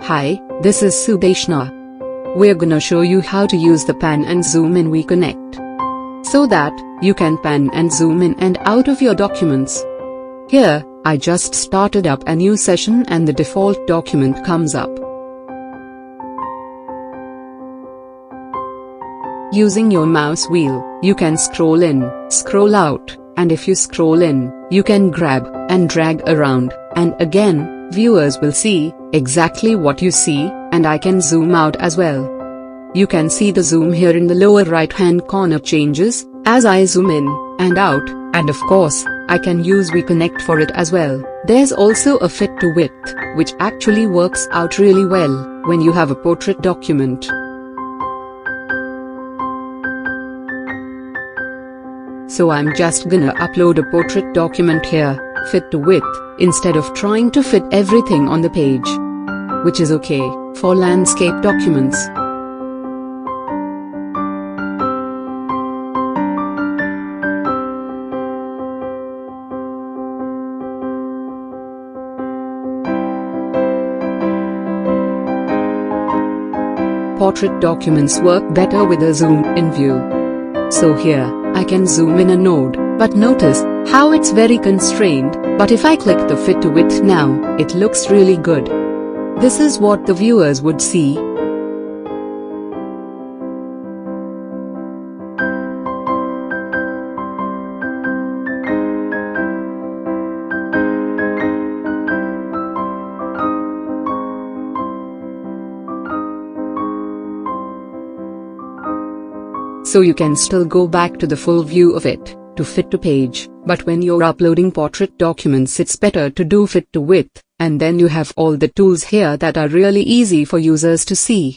Hi, this is Sudeshna. We're gonna show you how to use the pan and zoom in WeConnect, so that you can pan and zoom in and out of your documents. Here, I just started up a new session and the default document comes up. Using your mouse wheel, you can scroll in, scroll out, and if you scroll in, you can grab and drag around, and again, viewers will see exactly what you see, and I can zoom out as well. You can see the zoom here in the lower right hand corner changes as I zoom in and out, and of course, I can use WeConnect for it as well. There's also a fit to width, which actually works out really well when you have a portrait document. So I'm just gonna upload a portrait document here, fit to width, instead of trying to fit everything on the page. Which is okay for landscape documents. Portrait documents work better with a zoom-in view. So here, I can zoom in a node, but notice how it's very constrained, but if I click the fit to width now, it looks really good. This is what the viewers would see. So you can still go back to the full view of it, to fit to page, but when you're uploading portrait documents it's better to do fit to width, and then you have all the tools here that are really easy for users to see.